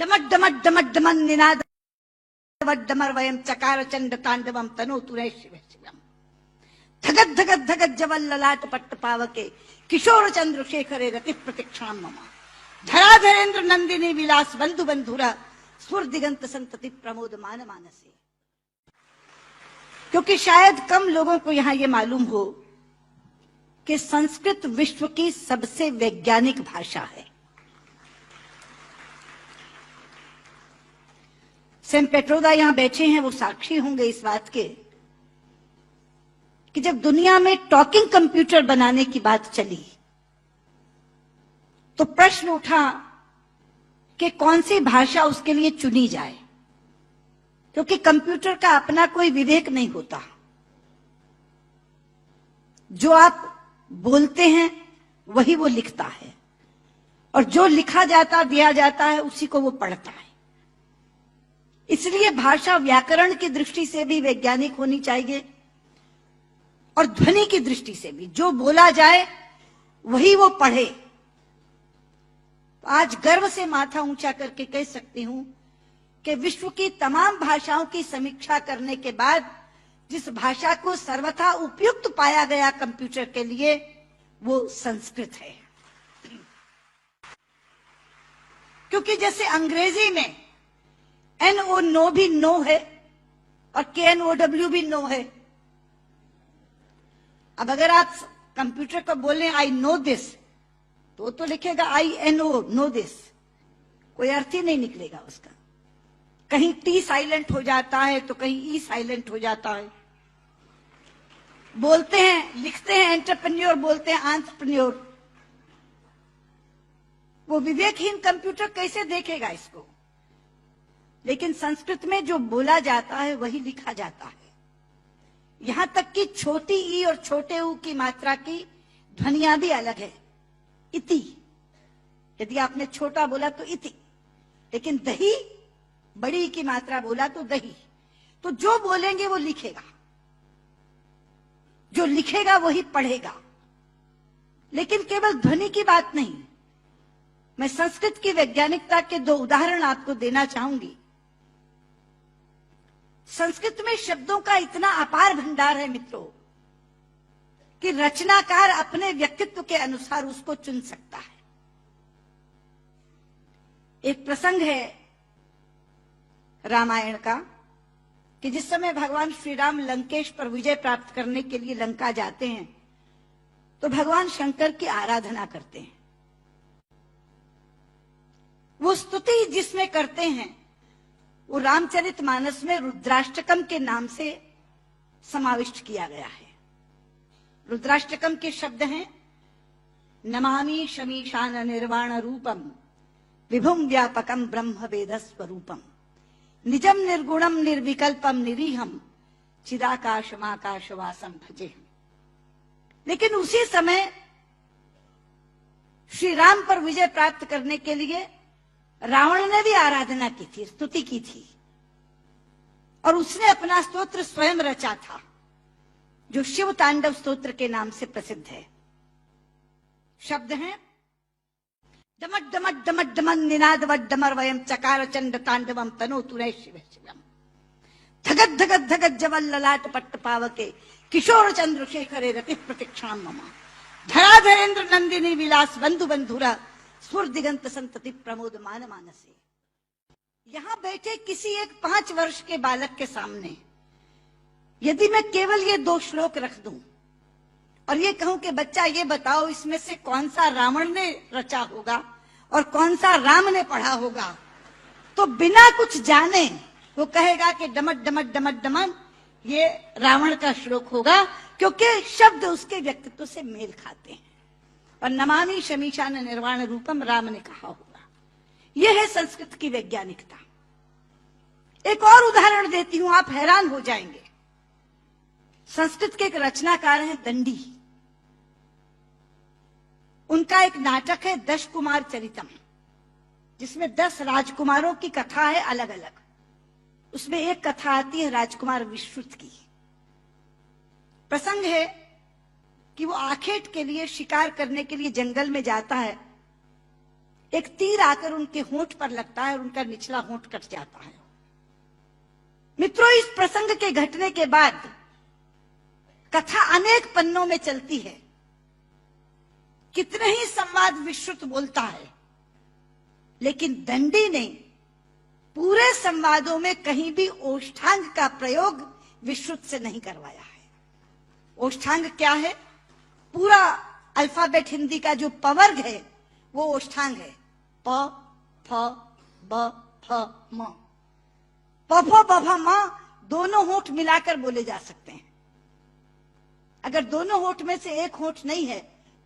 डमट डमट डमट demon Ninad डमर वयम चकार चंड तांडवम तनोतु रे शिव शिवम धगत धगत धगत जवल ललाट पट्ट पावके किशोर चंद्र शेखरे रति प्रतिक्षाम मम धराधरेन्द्र नंदिनी विलास बंधु बंधुरा स्फुर दिगंत संतति प्रमोद मान मानसे। क्योंकि शायद कम लोगों को यहां यह मालूम हो कि संस्कृत विश्व की सबसे वैज्ञानिक भाषा है। सेम पेट्रोदा यहां बैठे हैं, वो साक्षी होंगे इस बात के कि जब दुनिया में टॉकिंग कंप्यूटर बनाने की बात चली तो प्रश्न उठा कि कौन सी भाषा उसके लिए चुनी जाए, क्योंकि कंप्यूटर का अपना कोई विवेक नहीं होता। जो आप बोलते हैं वही वो लिखता है और जो लिखा जाता दिया जाता है उसी को वो पढ़ता है। इसलिए भाषा व्याकरण की दृष्टि से भी वैज्ञानिक होनी चाहिए और ध्वनि की दृष्टि से भी। जो बोला जाए वही वो पढ़े। आज गर्व से माथा ऊंचा करके कह सकती हूं कि विश्व की तमाम भाषाओं की समीक्षा करने के बाद जिस भाषा को सर्वथा उपयुक्त पाया गया कंप्यूटर के लिए वो संस्कृत है। क्योंकि जैसे अंग्रेजी में NO नो भी नो है और KNOW भी नो है। अब अगर आप कंप्यूटर को बोलें आई नो दिस तो लिखेगा INO नो दिस, कोई अर्थ ही नहीं निकलेगा उसका। कहीं T साइलेंट हो जाता है तो कहीं E साइलेंट हो जाता है। बोलते हैं लिखते हैं एंटरप्रेन्योर, बोलते हैं एंटरप्रेन्योर। वो विवेकहीन कंप्यूटर कैसे देखेगा इसको? लेकिन संस्कृत में जो बोला जाता है वही लिखा जाता है। यहां तक कि छोटी ई और छोटे ऊ की मात्रा की ध्वनियां भी अलग है। इति, यदि आपने छोटा बोला तो इति, लेकिन दही बड़ी की मात्रा बोला तो दही। तो जो बोलेंगे वो लिखेगा, जो लिखेगा वही पढ़ेगा। लेकिन केवल ध्वनि की बात नहीं, मैं संस्कृत की वैज्ञानिकता के दो उदाहरण आपको देना चाहूंगी। संस्कृत में शब्दों का इतना अपार भंडार है मित्रों कि रचनाकार अपने व्यक्तित्व के अनुसार उसको चुन सकता है। एक प्रसंग है रामायण का कि जिस समय भगवान श्री राम लंकेश पर विजय प्राप्त करने के लिए लंका जाते हैं तो भगवान शंकर की आराधना करते हैं। वो स्तुति जिसमें करते हैं वो रामचरितमानस में रुद्राष्टकम के नाम से समाविष्ट किया गया है। रुद्राष्टकम के शब्द हैं नमामि शमीशान निर्वाण रूपम विभुम व्यापकम ब्रह्म वेद स्वरूपम निजम निर्गुणम निर्विकल्पम निरीहम चिदाकाशमाकाशवासम भजे। लेकिन उसी समय श्री राम पर विजय प्राप्त करने के लिए रावण ने भी आराधना की थी, स्तुति की थी, और उसने अपना स्तोत्र स्वयं रचा था जो शिव तांडव स्तोत्र के नाम से प्रसिद्ध है। शब्द हैं डमट डमट डमट डमन निनाद डमर वयम चकार चंड तांडवम तनोतु रे शिव शिवम धगत धगत धगत जवल ललाट पट्ट पावके किशोर चंद्र शेखरे रति प्रतिक्षाम मम धराधरेन्द्र नंदिनी विलास बंधु बंधुरा स्फुर दिगंत संतति प्रमोद मान मानसे। यहां बैठे किसी एक 5 वर्ष के बालक के सामने यदि मैं केवल ये 2 श्लोक रख दूं और ये कहूं कि बच्चा ये बताओ इसमें से कौन सा रावण ने रचा होगा और कौन सा राम ने पढ़ा होगा, तो बिना कुछ जाने वो कहेगा कि डमट डमट डमट डमन ये रावण का श्लोक होगा, क्योंकि शब्द उसके व्यक्तित्व से मेल खाते हैं। और नमामि शमीशान निर्वाण रूपम राम ने कहा होगा। यह है संस्कृत की वैज्ञानिकता। एक और उदाहरण देती हूं, आप हैरान हो जाएंगे। संस्कृत के एक रचनाकार हैं दंडी। उनका एक नाटक है 10 कुमार चरितम, जिसमें 10 राजकुमारों की कथा है अलग अलग। उसमें एक कथा आती है राजकुमार विश्रुत की। प्रसंग है कि वो आखेट के लिए शिकार करने के लिए जंगल में जाता है। एक तीर आकर उनके होंठ पर लगता है और उनका निचला होंठ कट जाता है। मित्रों, इस प्रसंग के घटने के बाद कथा अनेक पन्नों में चलती है। कितने ही संवाद विश्रुत बोलता है, लेकिन दंडी ने पूरे संवादों में कहीं भी ओष्ठांग का प्रयोग विश्रुत से नहीं करवाया है। ओष्ठांग क्या है? पूरा अल्फाबेट हिंदी का जो पवर्ग है वो ओष्ठांग है। प, फ, ब, फ, म। प, फ, ब, फ, म दोनों होंठ मिलाकर बोले जा सकते हैं। अगर दोनों होंठ में से एक होंठ नहीं है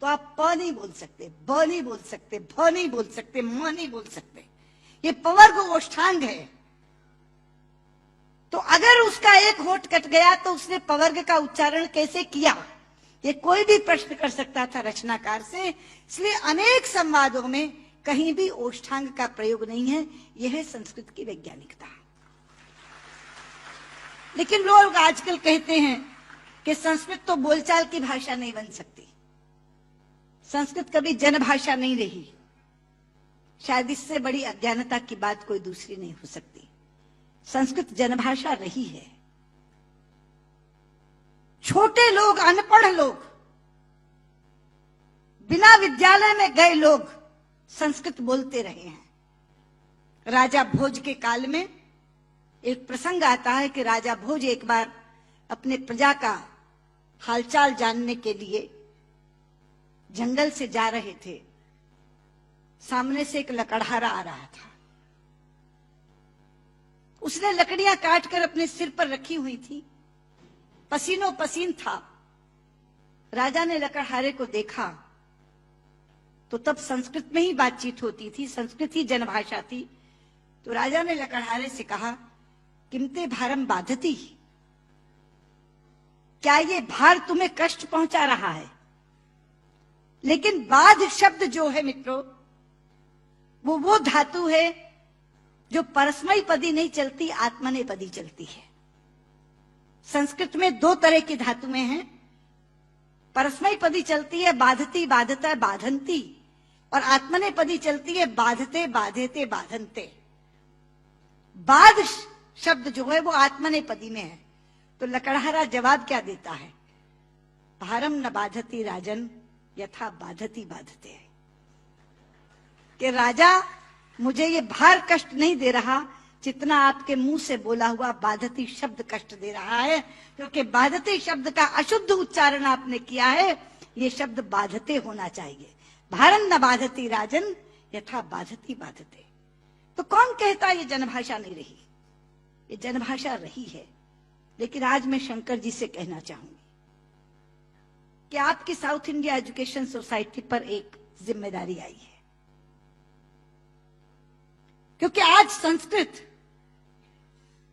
तो आप प नहीं बोल सकते, ब नहीं बोल सकते, भ नहीं बोल सकते, म नहीं बोल सकते। ये पवर्ग ओष्ठांग है। तो अगर उसका एक होंठ कट गया तो उसने पवर्ग का उच्चारण कैसे किया, ये कोई भी प्रश्न कर सकता था रचनाकार से। इसलिए अनेक संवादों में कहीं भी ओष्ठांग का प्रयोग नहीं है। यह है संस्कृत की वैज्ञानिकता। लेकिन लोग आजकल कहते हैं कि संस्कृत तो बोलचाल की भाषा नहीं बन सकती, संस्कृत कभी जनभाषा नहीं रही। शायद इससे बड़ी अज्ञानता की बात कोई दूसरी नहीं हो सकती। संस्कृत जनभाषा रही है। छोटे लोग, अनपढ़ लोग, बिना विद्यालय में गए लोग संस्कृत बोलते रहे हैं। राजा भोज के काल में एक प्रसंग आता है कि राजा भोज एक बार अपने प्रजा का हालचाल जानने के लिए जंगल से जा रहे थे। सामने से एक लकड़हारा आ रहा था। उसने लकड़ियां काटकर अपने सिर पर रखी हुई थी, पसीनों पसीन था। राजा ने लकड़हारे को देखा तो तब संस्कृत में ही बातचीत होती थी, संस्कृत ही जनभाषा थी। तो राजा ने लकड़हारे से कहा, किमते भारम बाधती, क्या ये भार तुम्हें कष्ट पहुंचा रहा है? लेकिन बाध शब्द जो है मित्रों, वो धातु है जो परस्मयी पदी नहीं चलती, आत्मनेपदी चलती है। संस्कृत में दो तरह की धातुएं हैं। परस्मयी पदी चलती है बाधती, बाधता, बाधंती, और आत्मनेपदी चलती है बाधते, बाधेते, बाधनते। बाध शब्द जो है वो आत्मनेपदी में है। तो लकड़हारा जवाब क्या देता है? भारम न बाधती राजन यथा बाधती बाधते। कि राजा, मुझे ये भार कष्ट नहीं दे रहा जितना आपके मुंह से बोला हुआ बाधती शब्द कष्ट दे रहा है, क्योंकि बाधती शब्द का अशुद्ध उच्चारण आपने किया है। ये शब्द बाधते होना चाहिए। भारम न बाधती राजन यथा बाधती बाधते। तो कौन कहता ये जनभाषा नहीं रही? ये जनभाषा रही है। लेकिन आज मैं शंकर जी से कहना चाहूंगी कि आपकी साउथ इंडिया एजुकेशन सोसाइटी पर एक जिम्मेदारी आई है, क्योंकि आज संस्कृत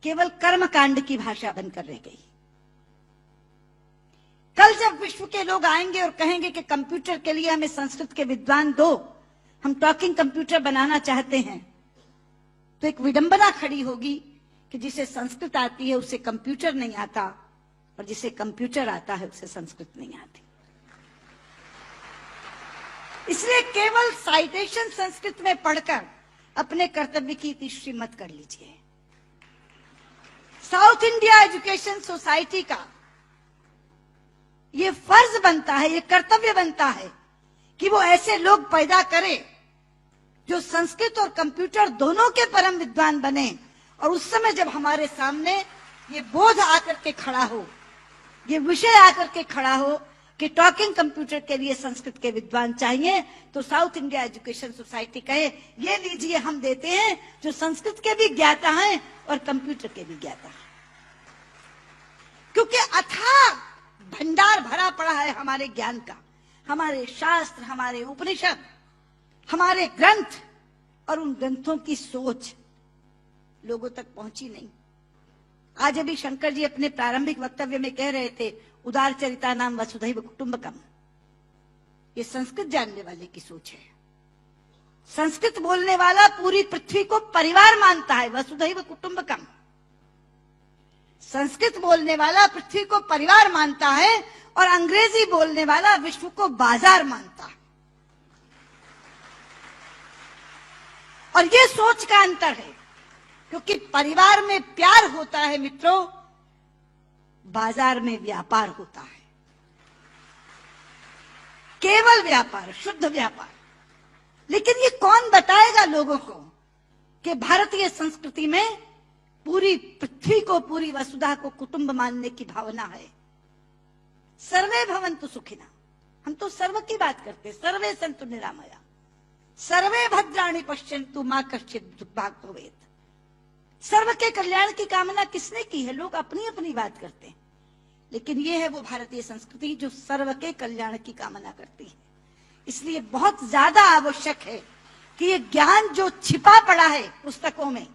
केवल कर्मकांड की भाषा बनकर रह गई। कल जब विश्व के लोग आएंगे और कहेंगे कि कंप्यूटर के लिए हमें संस्कृत के विद्वान दो, हम टॉकिंग कंप्यूटर बनाना चाहते हैं, तो एक विडंबना खड़ी होगी कि जिसे संस्कृत आती है उसे कंप्यूटर नहीं आता, और जिसे कंप्यूटर आता है उसे संस्कृत नहीं आती। इसलिए केवल साइटेशन संस्कृत में पढ़कर अपने कर्तव्य की तीसरी मत कर लीजिए। साउथ इंडिया एजुकेशन सोसाइटी का ये फर्ज बनता है, ये कर्तव्य बनता है कि वो ऐसे लोग पैदा करे जो संस्कृत और कंप्यूटर दोनों के परम विद्वान बने। और उस समय जब हमारे सामने ये बोध आकर के खड़ा हो, ये विषय आकर के खड़ा हो कि टॉकिंग कंप्यूटर के लिए संस्कृत के विद्वान चाहिए, तो साउथ इंडिया एजुकेशन सोसाइटी कहे, ये लीजिए हम देते हैं जो संस्कृत के भी ज्ञाता हैं और कंप्यूटर के भी ज्ञाता हैं। क्योंकि अथाह भंडार भरा पड़ा है हमारे ज्ञान का, हमारे शास्त्र, हमारे उपनिषद, हमारे ग्रंथ, और उन ग्रंथों की सोच लोगों तक पहुंची नहीं। आज अभी शंकर जी अपने प्रारंभिक वक्तव्य में कह रहे थे, उदार चरिता नाम वसुधैव कुटुंबकम। ये संस्कृत जानने वाले की सोच है। संस्कृत बोलने वाला पूरी पृथ्वी को परिवार मानता है, वसुधैव कुटुंबकम। संस्कृत बोलने वाला पृथ्वी को परिवार मानता है, और अंग्रेजी बोलने वाला विश्व को बाजार मानता है। और ये सोच का अंतर है, क्योंकि परिवार में प्यार होता है मित्रों, बाजार में व्यापार होता है, केवल व्यापार, शुद्ध व्यापार। लेकिन ये कौन बताएगा लोगों को कि भारतीय संस्कृति में पूरी पृथ्वी को, पूरी वसुधा को कुटुंब मानने की भावना है। सर्वे भवन्तु सुखिनः, हम तो सर्व की बात करते, सर्वे सन्तु निरामया, सर्वे भद्राणि पश्यन्तु मा कश्चित् दुर्भाग् भवेत्। सर्व के कल्याण की कामना किसने की है? लोग अपनी अपनी बात करते हैं, लेकिन ये है वो भारतीय संस्कृति जो सर्व के कल्याण की कामना करती है। इसलिए बहुत ज्यादा आवश्यक है कि ये ज्ञान जो छिपा पड़ा है पुस्तकों में,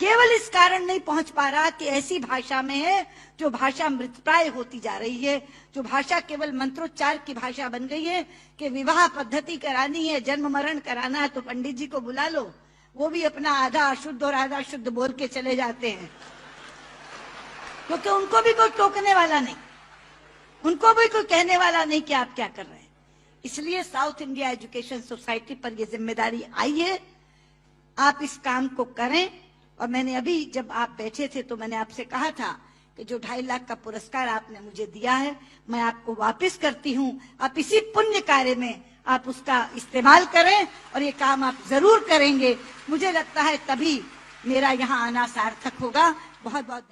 केवल इस कारण नहीं पहुंच पा रहा कि ऐसी भाषा में है जो भाषा मृतप्राय होती जा रही है, जो भाषा केवल मंत्रोच्चार की भाषा बन गई है कि विवाह पद्धति करानी है, जन्म मरण कराना है तो पंडित जी को बुला लो, वो भी अपना आधा अशुद्ध और आधा शुद्ध बोल के चले जाते हैं, क्योंकि उनको भी कोई टोकने वाला नहीं, उनको भी कोई कहने वाला नहीं कि आप क्या कर रहे हैं। इसलिए साउथ इंडिया एजुकेशन सोसाइटी पर यह जिम्मेदारी आई है, आप इस काम को करें। और मैंने अभी जब आप बैठे थे तो मैंने आपसे कहा था कि जो 2.5 लाख का पुरस्कार आपने मुझे दिया है, मैं आपको वापस करती हूं। आप इसी पुण्य कार्य में आप उसका इस्तेमाल करें और ये काम आप जरूर करेंगे। मुझे लगता है तभी मेरा यहाँ आना सार्थक होगा। बहुत बहुत